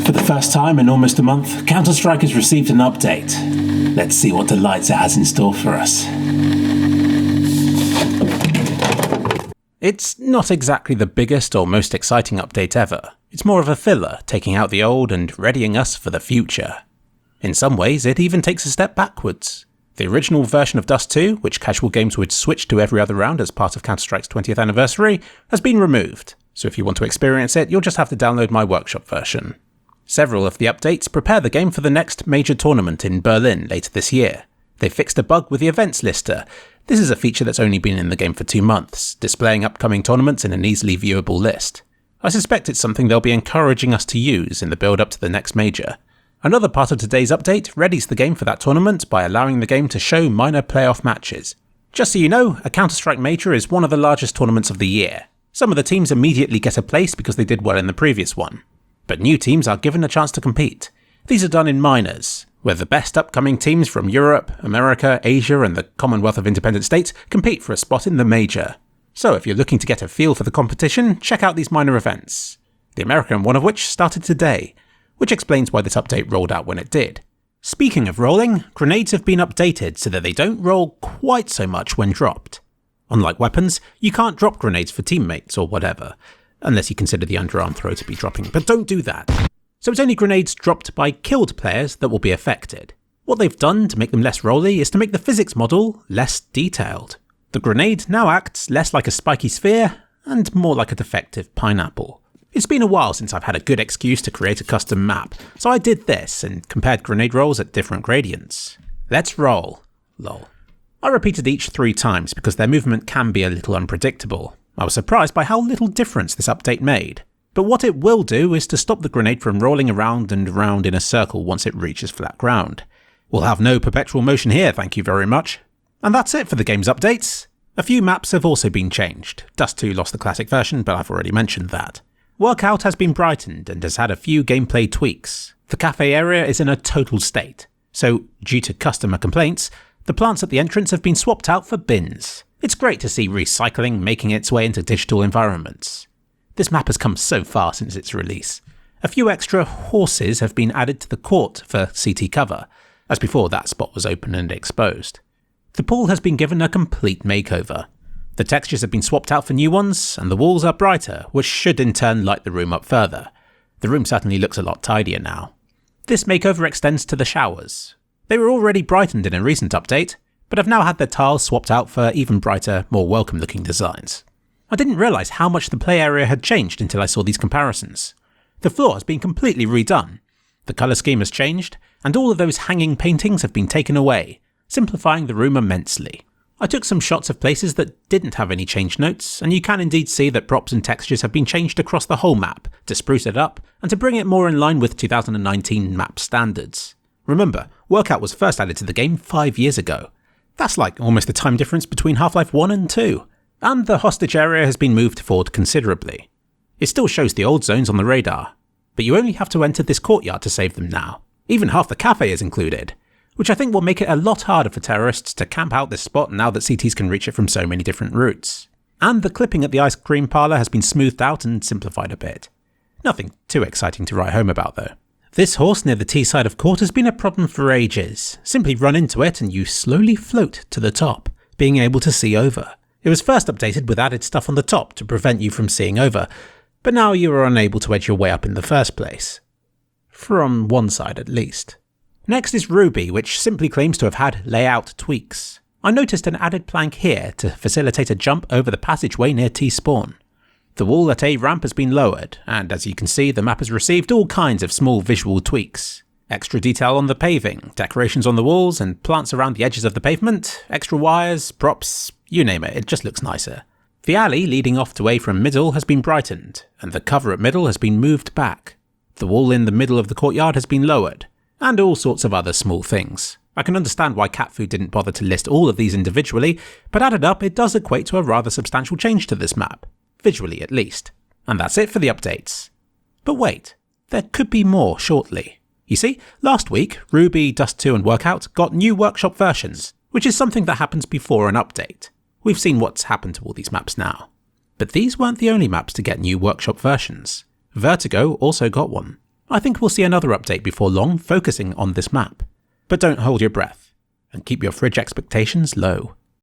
For the first time in almost a month, Counter-Strike has received an update. Let's see what delights it has in store for us. It's not exactly the biggest or most exciting update ever. It's more of a filler, taking out the old and readying us for the future. In some ways, it even takes a step backwards. The original version of Dust 2, which casual games would switch to every other round as part of Counter-Strike's 20th anniversary, has been removed, so if you want to experience it, you'll just have to download my workshop version. Several of the updates prepare the game for the next major tournament in Berlin later this year. They fixed a bug with the events lister. This is a feature that's only been in the game for 2 months, displaying upcoming tournaments in an easily viewable list. I suspect it's something they'll be encouraging us to use in the build-up to the next major. Another part of today's update readies the game for that tournament by allowing the game to show minor playoff matches. Just so you know, a Counter-Strike Major is one of the largest tournaments of the year. Some of the teams immediately get a place because they did well in the previous one. But new teams are given a chance to compete. These are done in minors, where the best upcoming teams from Europe, America, Asia and the Commonwealth of Independent States compete for a spot in the major. So if you're looking to get a feel for the competition, check out these minor events. The American one of which started today, which explains why this update rolled out when it did. Speaking of rolling, grenades have been updated so that they don't roll quite so much when dropped. Unlike weapons, you can't drop grenades for teammates or whatever, unless you consider the underarm throw to be dropping, but don't do that. So it's only grenades dropped by killed players that will be affected. What they've done to make them less rolly is to make the physics model less detailed. The grenade now acts less like a spiky sphere and more like a defective pineapple. It's been a while since I've had a good excuse to create a custom map, so I did this and compared grenade rolls at different gradients. Let's roll. Lol. I repeated each 3 times because their movement can be a little unpredictable. I was surprised by how little difference this update made. But what it will do is to stop the grenade from rolling around and around in a circle once it reaches flat ground. We'll have no perpetual motion here, thank you very much. And that's it for the game's updates. A few maps have also been changed. Dust 2 lost the classic version, but I've already mentioned that. Workout has been brightened and has had a few gameplay tweaks. The cafe area is in a total state, so due to customer complaints, the plants at the entrance have been swapped out for bins. It's great to see recycling making its way into digital environments. This map has come so far since its release. A few extra horses have been added to the court for CT cover, as before that spot was open and exposed. The pool has been given a complete makeover. The textures have been swapped out for new ones, and the walls are brighter, which should in turn light the room up further. The room certainly looks a lot tidier now. This makeover extends to the showers. They were already brightened in a recent update, but have now had their tiles swapped out for even brighter, more welcome looking designs. I didn't realise how much the play area had changed until I saw these comparisons. The floor has been completely redone. The colour scheme has changed, and all of those hanging paintings have been taken away, simplifying the room immensely. I took some shots of places that didn't have any change notes, and you can indeed see that props and textures have been changed across the whole map to spruce it up and to bring it more in line with 2019 map standards. Remember, Workout was first added to the game 5 years ago. That's like almost the time difference between Half-Life 1 and 2. And the hostage area has been moved forward considerably. It still shows the old zones on the radar, but you only have to enter this courtyard to save them now. Even half the cafe is included, which I think will make it a lot harder for terrorists to camp out this spot now that CTs can reach it from so many different routes. And the clipping at the ice cream parlour has been smoothed out and simplified a bit. Nothing too exciting to write home about though. This horse near the T side of court has been a problem for ages. Simply run into it and you slowly float to the top, being able to see over. It was first updated with added stuff on the top to prevent you from seeing over, but now you are unable to edge your way up in the first place. From one side at least. Next is Ruby, which simply claims to have had layout tweaks. I noticed an added plank here to facilitate a jump over the passageway near T-spawn. The wall at A ramp has been lowered, and as you can see, the map has received all kinds of small visual tweaks. Extra detail on the paving, decorations on the walls, and plants around the edges of the pavement, extra wires, props, you name it just looks nicer. The alley leading off to A from middle has been brightened, and the cover at middle has been moved back. The wall in the middle of the courtyard has been lowered, and all sorts of other small things. I can understand why Cat Food didn't bother to list all of these individually, but added up it does equate to a rather substantial change to this map, visually at least. And that's it for the updates. But wait, there could be more shortly. You see, last week, Ruby, Dust 2 and Workout got new workshop versions, which is something that happens before an update. We've seen what's happened to all these maps now. But these weren't the only maps to get new workshop versions. Vertigo also got one. I think we'll see another update before long focusing on this map. But don't hold your breath, and keep your fridge expectations low.